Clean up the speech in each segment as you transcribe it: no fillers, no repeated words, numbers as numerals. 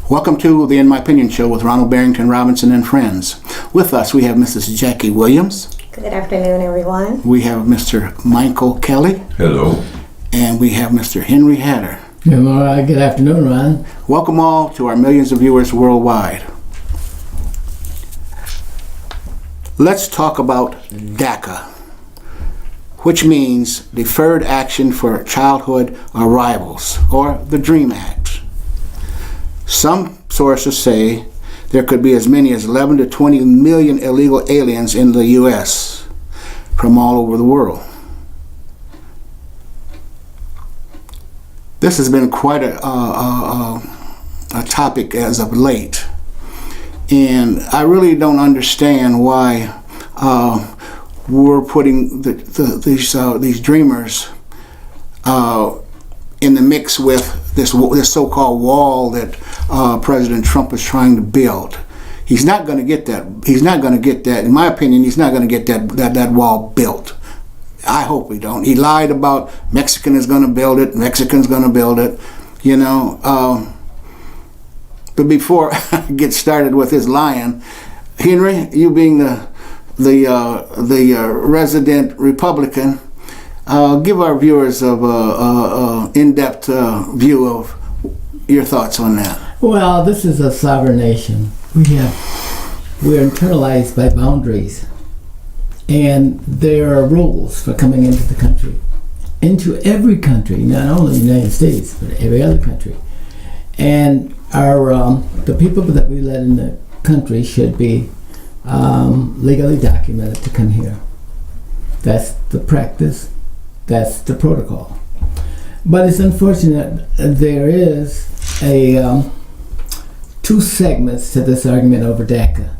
Welcome to the In My Opinion show with Ronald, Barrington, Robinson, and friends. With us, we have Mrs. Jackie Williams. Good afternoon, everyone. We have Mr. Michael Kelly. Hello. And we have Mr. Henry Hatter. Good afternoon, Ron. Welcome all to our millions of viewers worldwide. Let's talk about DACA, which means Deferred Action for Childhood Arrivals, or the DREAM Act. Some sources say there could be as many as 11 to 20 million illegal aliens in the U.S. from all over the world. This has been quite a topic as of late, and I really don't understand why we're putting these dreamers in the mix with this so-called wall that President Trump is trying to build. He's not going to get that. He's not going to get that. In my opinion, he's not going to get that wall built. I hope we don't. He lied about Mexican is going to build it. Mexican's going to build it. You know. But before I get started with his lying, Henry, you being the resident Republican, give our viewers of in-depth view of your thoughts on that. Well, this is a sovereign nation. We're internalized by boundaries, and there are rules for coming into the country, into every country, not only the United States, but every other country. And the people that we let in the country should be legally documented to come here. That's the practice. That's the protocol. But it's unfortunate there is two segments to this argument over DACA.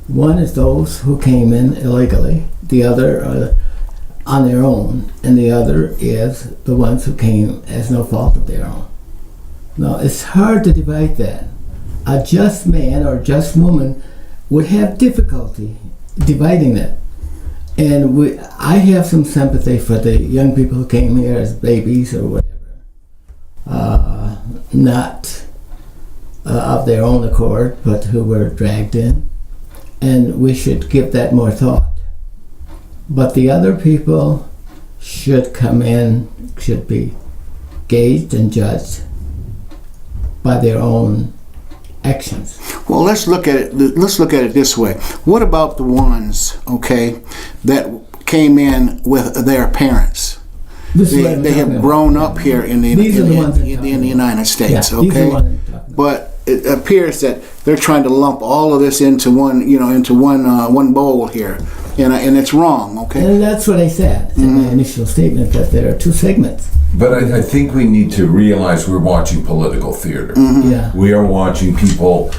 One is those who came in illegally, the other on their own, and the other is the ones who came as no fault of their own. Now, it's hard to divide that. A just man or just woman would have difficulty dividing that. And I have some sympathy for the young people who came here as babies or whatever, not of their own accord, but who were dragged in. And we should give that more thought. But the other people should come in, should be gauged and judged by their own actions. Well, let's look at it. Let's look at it this way. What about the ones, okay, that came in with their parents? They have grown up here in the United States, yeah, okay. But it appears that they're trying to lump all of this into one bowl here, and it's wrong, okay. And that's what I said in my initial statement, that there are two segments. But I think we need to realize we're watching political theater. Yeah. We are watching people,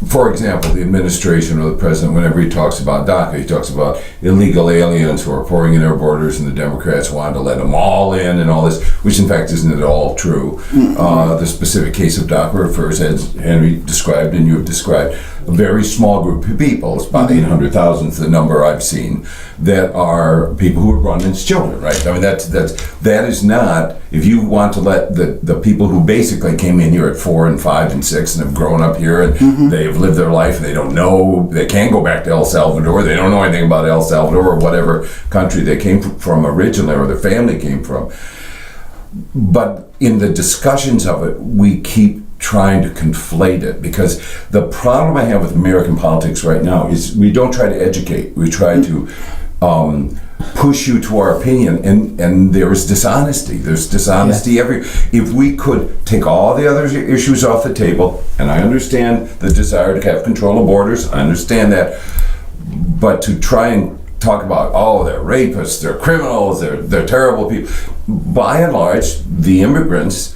for example, the administration or the president, whenever he talks about DACA, he talks about illegal aliens who are pouring in our borders, and the Democrats wanted to let them all in and all this, which in fact isn't at all true. The specific case of DACA refers, as Henry described and you have described, a very small group of people, it's about 800,000 is the number I've seen, that are people who are brought in as children, right? I mean, that is not, if you want to let the people who basically came in here at 4 and 5 and 6 and have grown up here and they've lived their life and they don't know, they can't go back to El Salvador, they don't know anything about El Salvador or whatever country they came from originally or their family came from. But in the discussions of it, we keep trying to conflate it, because the problem I have with American politics right now is we don't try to educate, we try to push you to our opinion, and there's dishonesty every. If we could take all the other issues off the table, and I understand the desire to have control of borders, I understand that, but to try and talk about, oh, they're rapists, they're criminals, they're terrible people. By and large, the immigrants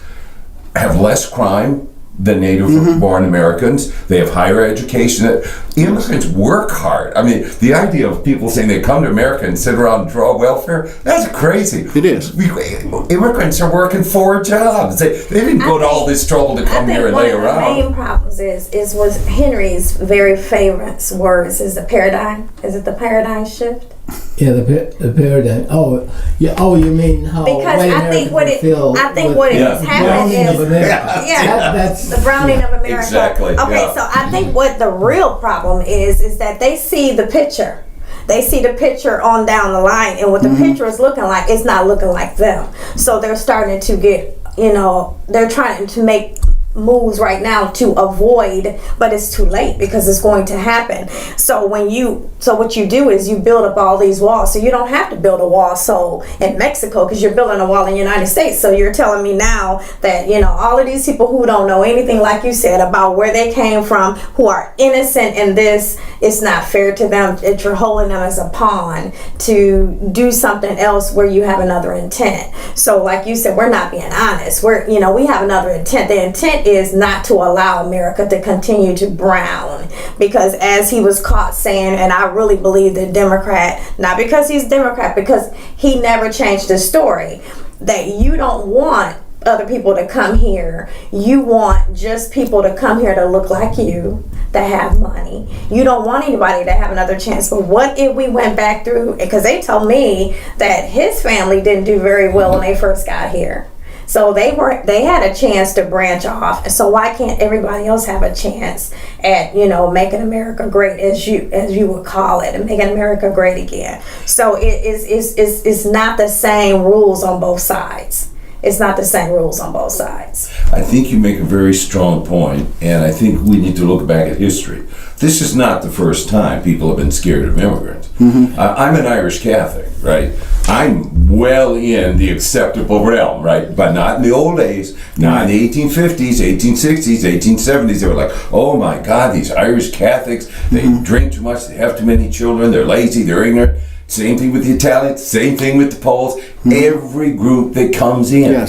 have less crime than native-born Americans. They have higher education. Immigrants work hard. I mean, the idea of people saying they come to America and sit around and draw welfare, that's crazy. It is. Immigrants are working 4 jobs. They didn't go to all this trouble to come here and lay around. One of the main problems is Henry's very favorite words is the paradigm. Is it the paradigm shift? Yeah, the paradigm. You mean how Because white I think Americans what it, feel I think with what Yeah. has happened browning of is, America. yeah, That's the browning of America. Exactly, Okay, yeah. so I think what the real problem is that they see the picture. They see the picture on down the line, and what the picture is looking like, it's not looking like them. So they're starting to get, they're trying to make moves right now to avoid, but it's too late because it's going to happen. So what you do is you build up all these walls. So you don't have to build a wall in Mexico, because you're building a wall in the United States. So you're telling me now that all of these people who don't know anything, like you said, about where they came from, who are innocent in this, it's not fair to them that you're holding them as a pawn to do something else where you have another intent. So like you said, we're not being honest. We have another intent. The intent is not to allow America to continue to brown, because as he was caught saying, and I really believe the Democrat, not because he's Democrat, because he never changed the story, that you don't want other people to come here. You want just people to come here to look like you, that have money. You don't want anybody to have another chance. But what if we went back through, because they told me that his family didn't do very well when they first got here. So they had a chance to branch off. So why can't everybody else have a chance at making America great, as you would call it, and making America great again? So it's not the same rules on both sides. It's not the same rules on both sides. I think you make a very strong point, and I think we need to look back at history. This is not the first time people have been scared of immigrants. I'm an Irish Catholic, right? I'm well in the acceptable realm, right? But not in the old days, not in the 1850s, 1860s, 1870s. They were like, oh my God, these Irish Catholics, they drink too much, they have too many children, they're lazy, they're ignorant. Same thing with the Italians, same thing with the Poles. Every group that comes in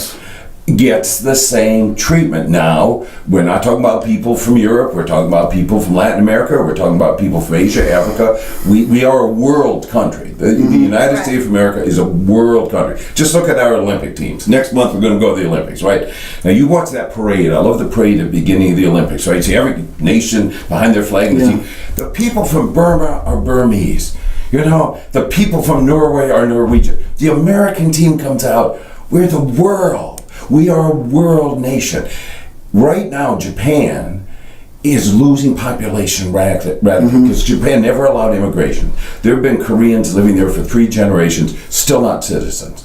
gets the same treatment. Now, we're not talking about people from Europe, we're talking about people from Latin America, we're talking about people from Asia, Africa. We are a world country. The United States of America is a world country. Just look at our Olympic teams. Next month we're going to go to the Olympics, right? Now you watch that parade. I love the parade at the beginning of the Olympics, right? See every nation behind their flag and the team. The people from Burma are Burmese. The people from Norway are Norwegian. The American team comes out. We're the world. We are a world nation. Right now, Japan is losing population radically because Japan never allowed immigration. There have been Koreans living there for 3 generations, still not citizens.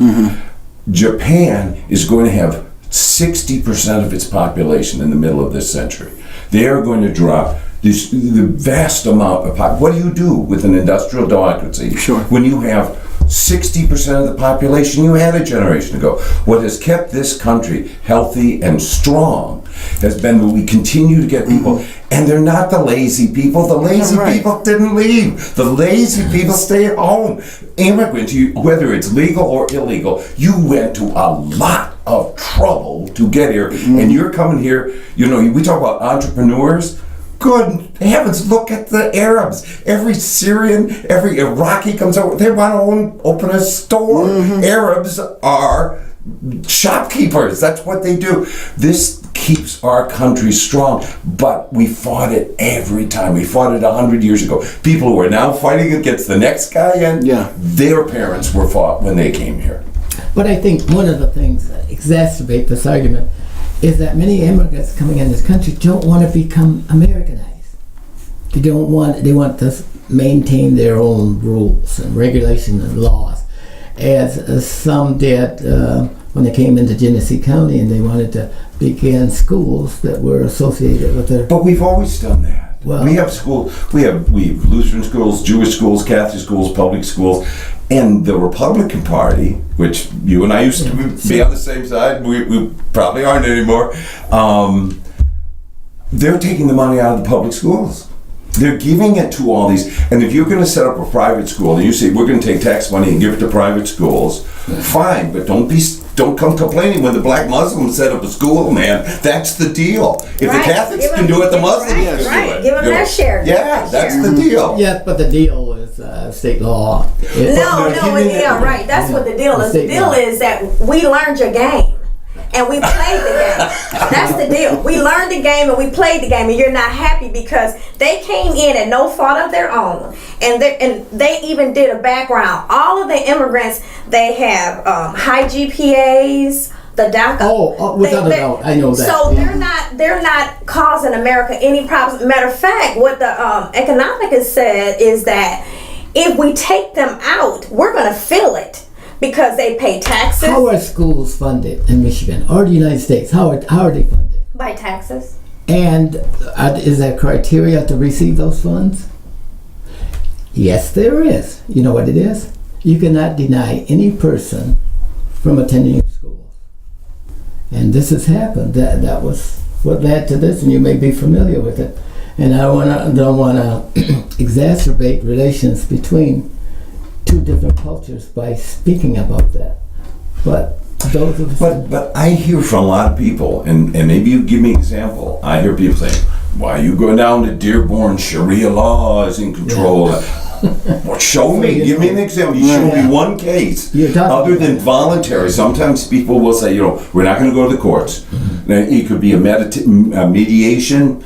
Japan is going to have 60% of its population in the middle of this century. They are going to drop the vast amount of what do you do with an industrial democracy when you have 60% of the population you had a generation ago? What has kept this country healthy and strong has been that we continue to get people, and they're not the lazy people. The lazy people didn't leave. The lazy people stay at home. Immigrants, whether it's legal or illegal, you went to a lot of trouble to get here, and you're coming here. We talk about entrepreneurs. Good heavens, look at the Arabs. Every Syrian, every Iraqi comes over, they want to open a store. Arabs are shopkeepers. That's what they do. This keeps our country strong, but we fought it every time. We fought it 100 years ago. People who are now fighting against the next guy in, their parents were fought when they came here. But I think one of the things that exacerbate this argument is that many immigrants coming in this country don't want to become Americanized. They want to maintain their own rules and regulations and laws, as some did when they came into Genesee County and they wanted to begin schools that were associated with their... But we've always done that. Well, we have schools, we have Lutheran schools, Jewish schools, Catholic schools, public schools, and the Republican Party, which you and I used to be on the same side, we probably aren't anymore, they're taking the money out of the public schools. They're giving it to all these, and if you're going to set up a private school and you say we're going to take tax money and give it to private schools, fine, but don't come complaining when the black Muslims set up a school, man. That's the deal. If the Catholics can do it, the Muslims can do it. Give them their share. Yeah, that's the deal. Yes, but the deal is state law. That's what the deal is. The deal is that we learned your game. and we played the game. That's the deal. We learned the game and we played the game, and you're not happy because they came in at no fault of their own, and they even did a background. All of the immigrants, they have high GPAs. The DACA. Without a doubt, I know that. So they're not causing America any problems. Matter of fact, what the economic has said is that if we take them out, we're going to feel it because they pay taxes. How are schools funded in Michigan or the United States? How are they funded? By taxes. And is there criteria to receive those funds? Yes, there is. You know what it is? You cannot deny any person from attending your school. And this has happened. That was what led to this, and you may be familiar with it. And I don't want to exacerbate relations between two different cultures by speaking about that. But those are the But I hear from a lot of people, and maybe you give me an example. I hear people saying, "Why you go down to Dearborn? Sharia law is in control." Yeah. Well, show me. Give me an example. You show me one case other than voluntary. Sometimes people will say, we're not going to go to the courts. Mm-hmm. It could be a mediation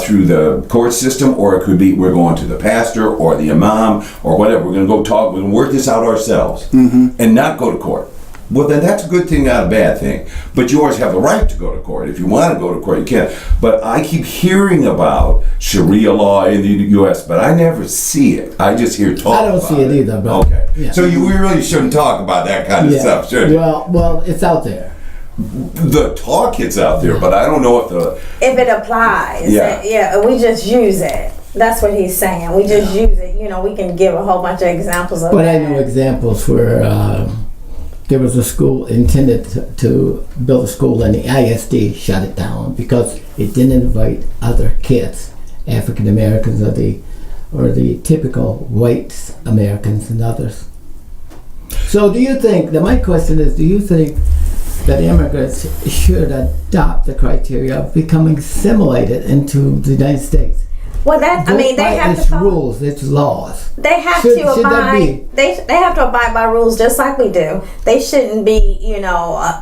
through the court system, or it could be we're going to the pastor or the imam or whatever. We're going to go talk. We're going to work this out ourselves and not go to court. Well, then that's a good thing, not a bad thing. But you always have the right to go to court. If you want to go to court, you can. But I keep hearing about Sharia law in the U.S., but I never see it. I just hear talk about it. I don't see it either. But okay. Yeah. So we really shouldn't talk about that kind of stuff, should you? Well, it's out there. The talk is out there, but I don't know if it applies. We just use it. That's what he's saying. We just use it. We can give a whole bunch of examples of But that. I know examples where there was a school intended to build a school, and the ISD shut it down because it didn't invite other kids, African Americans or the typical white Americans and others. So do you think, my question is, do you think that immigrants should adopt the criteria of becoming assimilated into the United States? Well, they have its to follow rules, its laws. They have to abide. They have to abide by rules just like we do. They shouldn't be,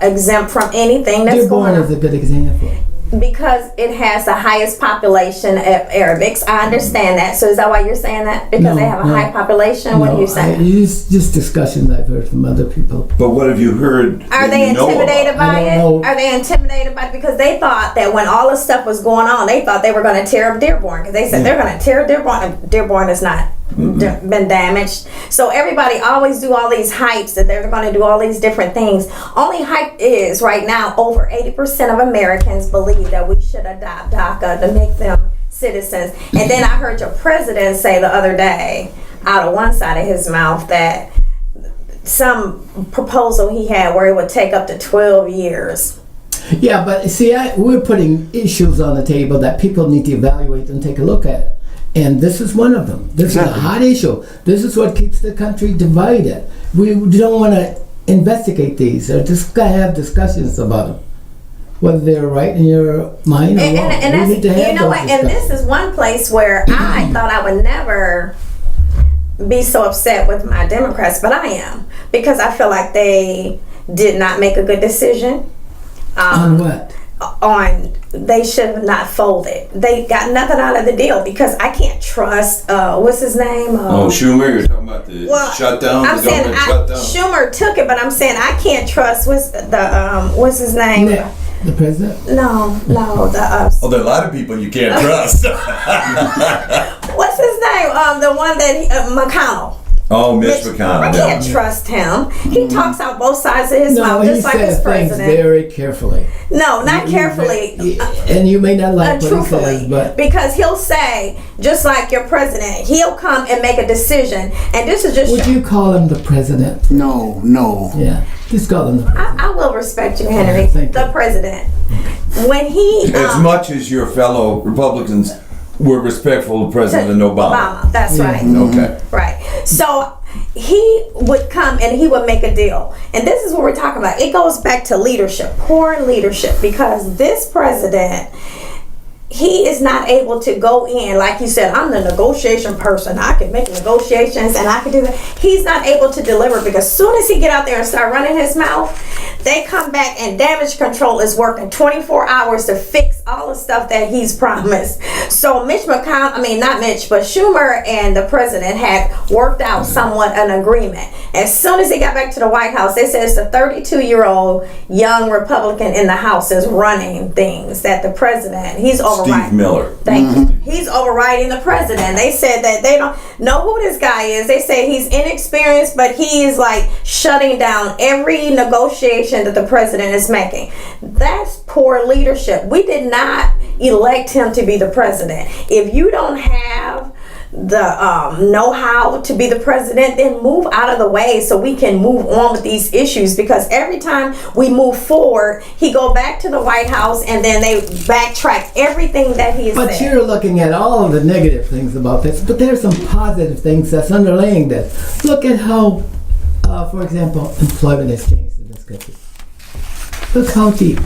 exempt from anything that's going on. Dearborn is a good example. Because it has the highest population of Arabics. I understand that. So is that why you're saying that? Because they have a high population? What are you saying? It's just discussions I've heard from other people. But what have you heard? Are they intimidated by it? Are they intimidated by it? Because they thought that when all this stuff was going on, they thought they were going to tear up Dearborn. Because they said they're going to tear Dearborn. Dearborn is not been damaged. So everybody always do all these hypes that they're going to do all these different things. Only hype is right now over 80% of Americans believe that we should adopt DACA to make them citizens. And then I heard your president say the other day out of one side of his mouth that some proposal he had where it would take up to 12 years. Yeah, but see, we're putting issues on the table that people need to evaluate and take a look at. And this is one of them. This is a hot issue. This is what keeps the country divided. We don't want to investigate these or just have discussions about them, whether they're right in your mind or wrong. And we need to have those and this is one place where I thought I would never be so upset with my Democrats, but I am, because I feel like they did not make a good decision. On what? They should have not folded. They got nothing out of the deal because I can't trust what's his name? Schumer. You're talking about the shutdown. I'm saying Schumer took it, but I'm saying I can't trust what's his name? The president? No, there are a lot of people you can't trust. What's his name? The one that McConnell. Oh, Mitch McConnell. I can't trust him. He talks out both sides of his mouth, just like his president. Things very carefully. No, not carefully. And you may not like what he says, but because he'll say, just like your president, he'll come and make a decision, and this is just. Would you call him the president? No. Yeah, just call him the president. I will respect you, Henry. The president. When he as much as your fellow Republicans were respectful of President Obama. That's right. Okay. Right. So he would come and he would make a deal. And this is what we're talking about. It goes back to leadership, poor leadership, because this president, he is not able to go in, like you said, I'm the negotiation person. I can make negotiations and I can do that. He's not able to deliver because as soon as he get out there and start running his mouth, they come back and damage control is working 24 hours to fix all the stuff that he's promised. So Mitch McConnell, not Mitch, but Schumer and the president had worked out somewhat an agreement. As soon as he got back to the White House, they said it's the 32-year-old young Republican in the House is running things that the president, he's overriding. Steve Miller. Thank you. He's overriding the president. They said that they don't know who this guy is. They say he's inexperienced, but he is like shutting down every negotiation that the president is making. That's poor leadership. We did not elect him to be the president. If you don't have the know-how to be the president, then move out of the way so we can move on with these issues, because every time we move forward, he go back to the White House and then they backtrack everything that he has But said. you're looking at all of the negative things about this, but there's some positive things that's underlaying this. Look at how, for example, employment has changed in this country. Look how the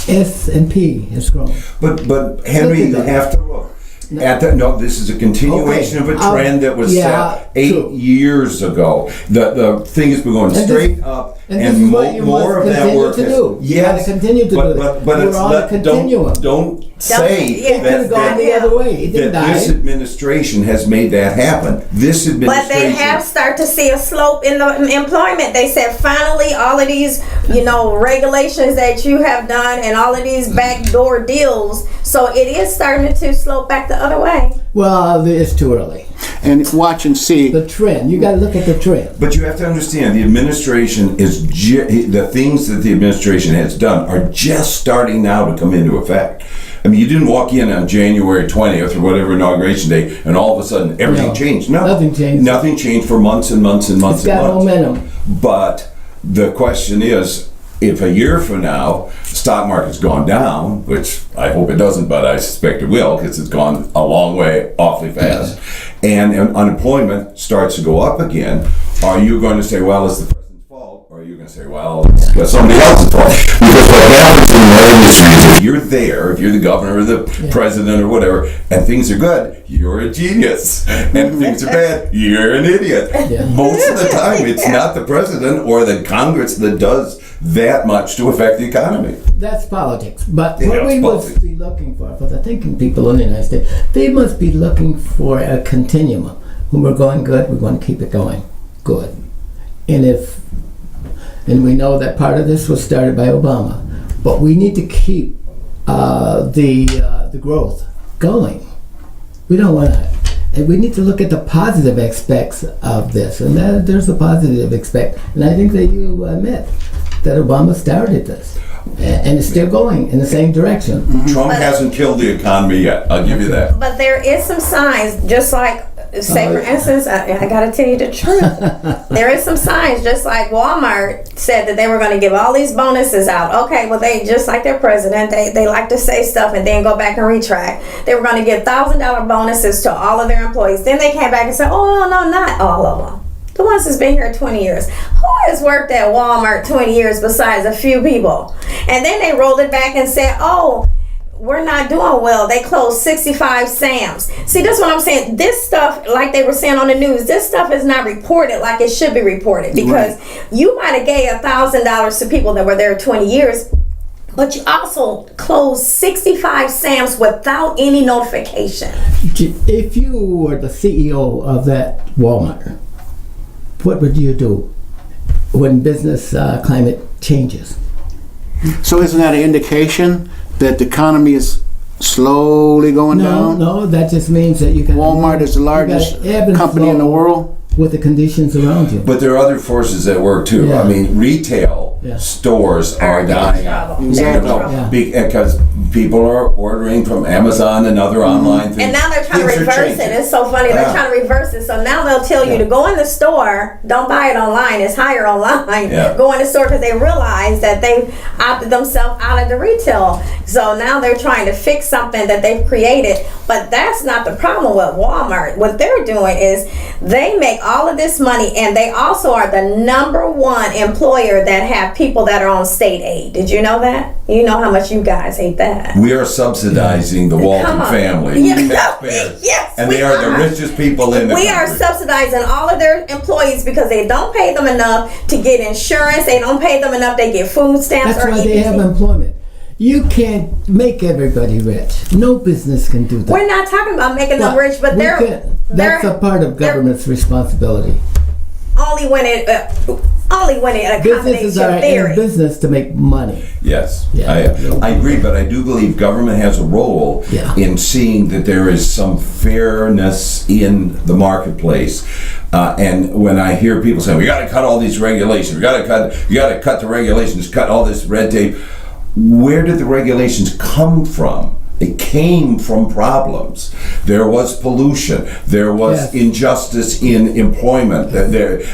S&P has grown. But Henry, you have to look. This is a continuation of a trend that was set 8 years ago. The thing has been going straight up, and more of that work to do. Yes, you gotta continue to do that. But it's on a continuum. Don't say It could have gone the other way. It didn't that this die. administration has made that happen. This But administration. they have started to see a slope in the employment. They said finally all of these, regulations that you have done and all of these backdoor deals. So it is starting to slope back the other way. Well, it's too early. And watch and see. The trend. You got to look at the trend. But you have to understand, the administration is the things that the administration has done are just starting now to come into effect. You didn't walk in on January 20th or whatever inauguration day, and all of a sudden everything changed. No, nothing changed. Nothing changed for months and months and months. It's got and months. momentum. But the question is, if a year from now the stock market's gone down, which I hope it doesn't, but I suspect it will because it's gone a long way, awfully fast, and unemployment starts to go up again, are you going to say, well, it's the president's fault, or are you going to say, well, it's somebody else's fault? Because what happens in our industry is if you're there, if you're the governor or the president or whatever, and things are good, you're a genius, and things are bad, you're an idiot. Yeah. Most of the time, it's not the president or the Congress that does that much to affect the economy. That's politics. But Yeah, what it's we politics. must be looking for the thinking people in the United States, they must be looking for a continuum. When we're going good, we want to keep it going good. And we know that part of this was started by Obama, but we need to keep the growth going. We don't want to. And we need to look at the positive aspects of this, and there's a positive aspect. And I think that you admit that Obama started this, and it's still going in the same direction. Trump hasn't killed the economy yet. I'll give you that. But there is some signs, just like, say for instance, I gotta tell you the truth. There is some signs, just like Walmart said that they were going to give all these bonuses out. Okay, well they, just like their president, they like to say stuff and then go back and retract. They were going to give $1,000 bonuses to all of their employees. Then they came back and said, oh no, not all of them. The ones that's been here 20 years. Who has worked at Walmart 20 years besides a few people? And then they rolled it back and said, oh, we're not doing well. They closed 65 Sam's. See, that's what I'm saying. This stuff, like they were saying on the news, this stuff is not reported like it should be reported, because you might have gave $1,000 to people that were there 20 years, but you also closed 65 Sam's without any notification. If you were the CEO of that Walmart, what would you do when business climate changes? So isn't that an indication that the economy is slowly going down? No, that just means that you can. Walmart is the largest company in the world. With the conditions around you. But there are other forces at work too. Yeah. Retail stores are dying out. Exactly. Because people are ordering from Amazon and other online things. And now they're trying to Things are reverse it. changing. It's so funny. They're trying to reverse it. So now they'll tell you to go in the store. Don't buy it online. It's higher online. Yeah. Go in the store because they realize that they've opted themselves out of the retail. So now they're trying to fix something that they've created. But that's not the problem with Walmart. What they're doing is they make all of this money, and they also are the #1 employer that have people that are on state aid. Did you know that? You know how much you guys hate that. We are subsidizing the Walton Come on. family, Yeah, taxpayers, yes, and we they are the are. richest people in the We country. are subsidizing all of their employees because they don't pay them enough to get insurance. They don't pay them enough. They get food stamps That's or why they have EBT. employment. You can't make everybody rich. No business can do that. We're not talking about making them rich, but we they're that's a part of government's responsibility. only when it accommodates Businesses your are in theory. business to make money. Yes, Yeah. I agree, but I do believe government has a role Yeah. in seeing that there is some fairness in the marketplace. And when I hear people saying, we got to cut all these regulations, you got to cut the regulations, cut all this red tape, where did the regulations come from? It came from problems. There was pollution. There was Yes. injustice in employment.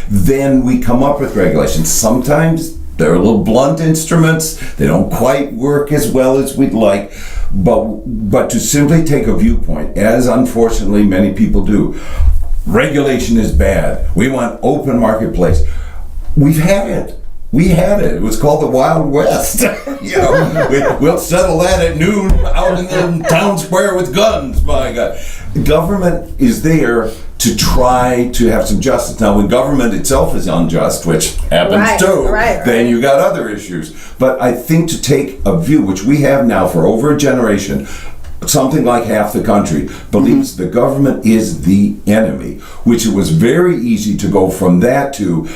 Then we come up with regulations. Sometimes they're a little blunt instruments. They don't quite work as well as we'd like. But to simply take a viewpoint, as unfortunately many people do, regulation is bad. We want open marketplace. We've had it. We had it. It was called the Wild West. We'll settle that at noon out in the town square with guns. My God, government is there to try to have some justice. Now, when government itself is unjust, which happens Right, too, right. then you got other issues. But I think to take a view, which we have now for over a generation, something like half the country believes the government is the enemy, which it was very easy to go from that to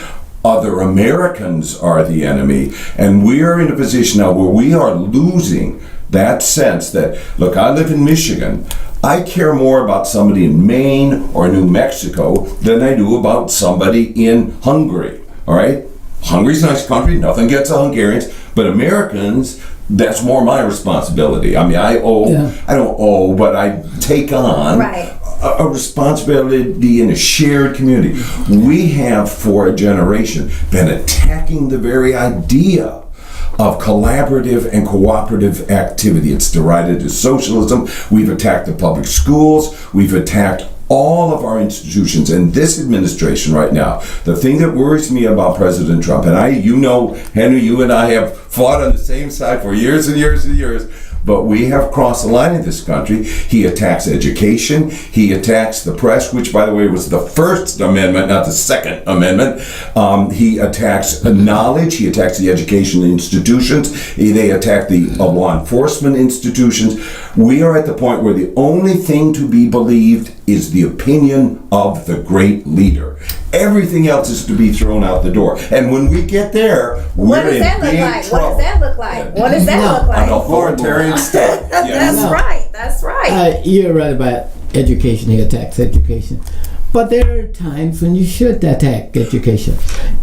other Americans are the enemy. And we are in a position now where we are losing that sense that, look, I live in Michigan. I care more about somebody in Maine or New Mexico than I do about somebody in Hungary. All right? Hungary's a nice country, nothing gets the Hungarians, but Americans, that's more my responsibility. I mean, I don't owe, but I take on Right. a responsibility in a shared community. We have, for a generation, been attacking the very idea of collaborative and cooperative activity. It's derided as socialism. We've attacked the public schools. We've attacked all of our institutions. And this administration right now, the thing that worries me about President Trump, and Henry, you and I have fought on the same side for years and years and years, but we have crossed the line in this country. He attacks education. He attacks the press, which, by the way, was the First Amendment, not the Second Amendment. He attacks knowledge. He attacks the education institutions. They attack the law enforcement institutions. We are at the point where the only thing to be believed is the opinion of the great leader. Everything else is to be thrown out the door. And when we get there, What we're does in that look big like? trouble. What does that look like? What does that look An like? authoritarian state. Yes. That's right. That's right. You're right about education. He attacks education. But there are times when you should attack education.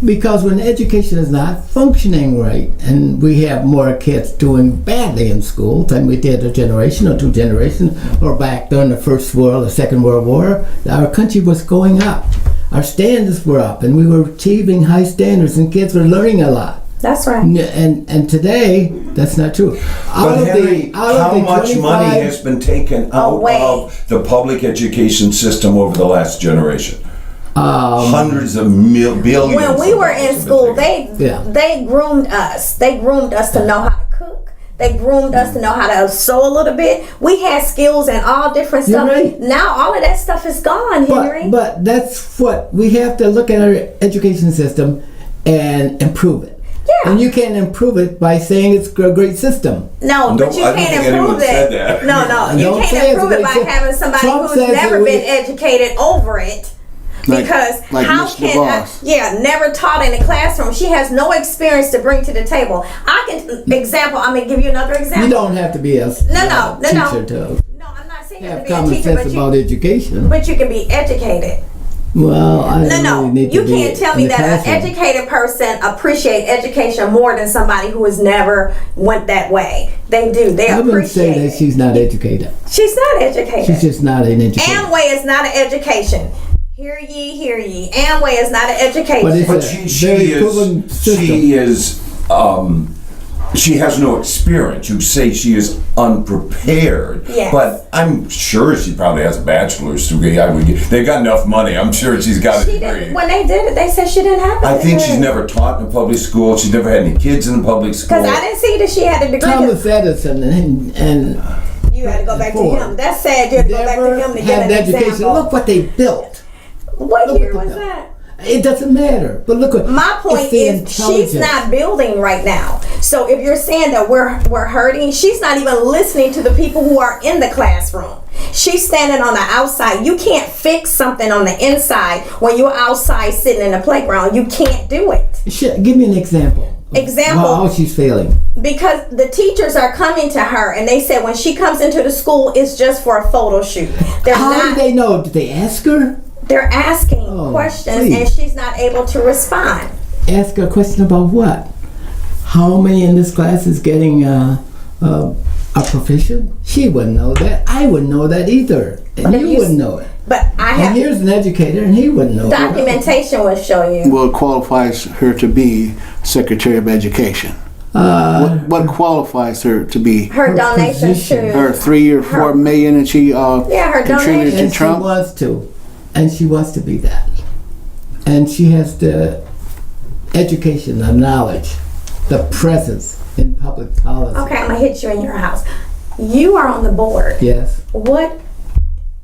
Because when education is not functioning right, and we have more kids doing badly in school than we did a generation or two generations, or back during the First World or Second World War, our country was going up. Our standards were up, and we were achieving high standards, and kids were learning a lot. That's right. And today, that's not true. But Henry, how much money has been taken out Away. of the public education system over the last generation? Hundreds of billions. When we of were dollars in have been school, taken. they groomed us. They groomed us to know how to cook. They groomed us to know how to sew a little bit. We had skills and all different You're stuff. right. Now all of that stuff is gone, Henry. But that's what we have to look at our education system and improve it. Yeah. And you can't improve it by saying it's a great system. No, but you I don't can't think anyone improve said it. that. No, you Don't say can't it's improve a it great by system. having somebody Trump who's says never that been educated over it. Because like how Miss can DeVos. never taught in the classroom. She has no experience to bring to the table. I'm gonna give you another example. You don't have to be a No. teacher to No, I'm not saying you have have to be a common teacher, sense about education. but you can be educated. Well, I don't No, really need you to be can't tell in me the that an classroom. educated person appreciate education more than somebody who has never went that way. They do. They I wouldn't appreciate say that it. she's not educated. She's not educated. She's just not an educator. Amway is not an education. Hear ye, hear ye. Amway is not an education. But it's But a she very proven system. is she has no experience. You say she is unprepared, Yes. but I'm sure she probably has a bachelor's degree. They've got enough money. I'm sure she's got a She degree. didn't, when they did it, they said she didn't have it. I think she's never taught in a public school. She's never had any kids in a public school. Because I didn't see that she had a degree. Thomas Edison and You had to go back to Ford. him. That's sad. You had to go back to him to get had an education. example. Look what they built. What Look year what was they built. that? It doesn't matter. But look what My point it's the is, she's intelligence. not building right now. So if you're saying that we're hurting, she's not even listening to the people who are in the classroom. She's standing on the outside. You can't fix something on the inside when you're outside sitting in the playground. You can't do it. Give me an example. Example. How she's failing. Because the teachers are coming to her and they said when she comes into the school, it's just for a photo shoot. They're How not. do they know? Did they ask her? They're asking Oh, questions please. and she's not able to respond. Ask her a question about what? How many in this class is getting a proficient? She wouldn't know that. I wouldn't know that either. And But you you- wouldn't know it. But I And have here's an educator, and he wouldn't know it. documentation will show you. What qualifies her to be Secretary of Education? What qualifies her to be Her donation position. to her 3 or 4 million and she her contributed donation. to Trump? And she wants to be that. And she has the education, the knowledge, the presence in public policy. Okay, I'm gonna hit you in your house. You are on the board. Yes. What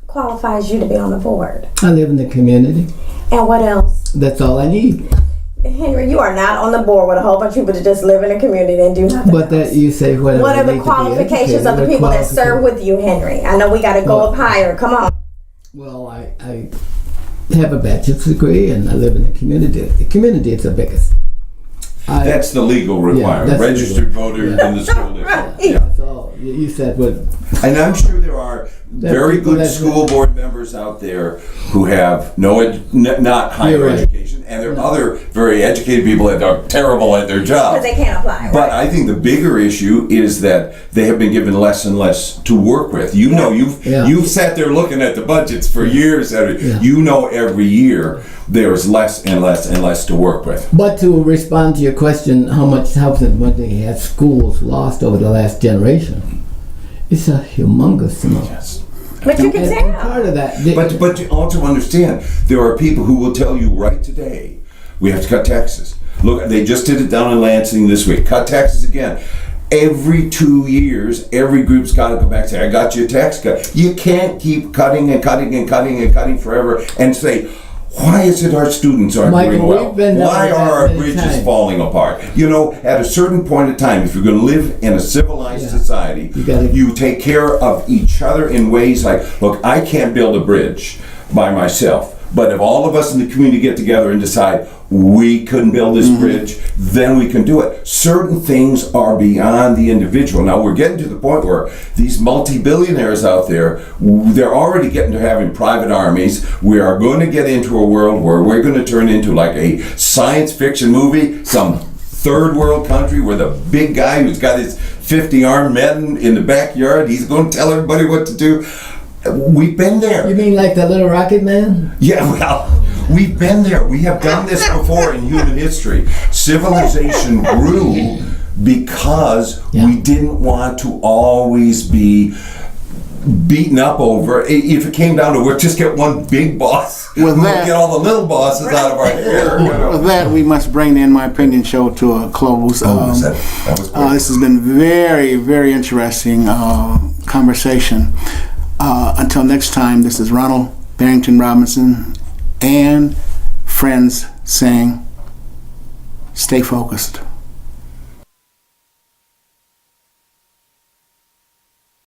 qualifies you to be on the board? I live in the community. And what else? That's all I need. Henry, you are not on the board with a whole bunch of people that just live in the community and do nothing. But that you say whatever. What are they the need to be qualifications of the educated, people what that serve with you, Henry? I know we got to go Well- up higher. Come on. Well, I have a bachelor's degree and I live in the community. The community is the biggest. That's the legal requirement. that's Registered legal. voter Yeah. in the school district. Yeah. That's all. You said what? And I'm sure there are very people good that- school board members out there who have not higher You're right. education, and there are other very educated people that are terrible at their job. Because they can't apply. But Right? I think the bigger issue is that they have been given less and less to work with. You know, Yeah. you've sat there looking at the budgets for years. Yeah. You know, every year there's less and less and less to work with. But to respond to your question, how much money have schools lost over the last generation? It's a humongous amount. Yes. But you can And tell. part of that, But you also understand, there are people who will tell you right today, we have to cut taxes. Look, they just did it down in Lansing this week. Cut taxes again. Every 2 years, every group's got to come back and say, I got you a tax cut. You can't keep cutting and cutting and cutting and cutting forever and say, why is it our students aren't Michael, doing well? we've been down Why that are our many bridges times. falling apart? You know, at a certain point in time, if you're going to live in a civilized Yeah. society, gotta- you take care of each other in ways like, look, I can't build a bridge by myself. But if all of us in the community get together and decide we couldn't build this bridge, then we can do it. Certain things are beyond the individual. Now we're getting to the point where these multi-billionaires out there, they're already getting to having private armies. We are going to get into a world where we're going to turn into like a science fiction movie, some third world country where the big guy who's got his 50 armed men in the backyard, he's going to tell everybody what to do. We've been there. you mean like the Little Rocket Man? Yeah, well, we've been there. We have done this before in human history. Civilization grew because we didn't want to always be beaten up over. If it came down to we'll just get one big boss, With we'll that- get all the little bosses out of our hair. You know? With that, we must bring the In My Opinion show to a close. That was great. This has been very, very interesting conversation. Until next time, this is Ronald Barrington Robinson and friends saying, stay focused.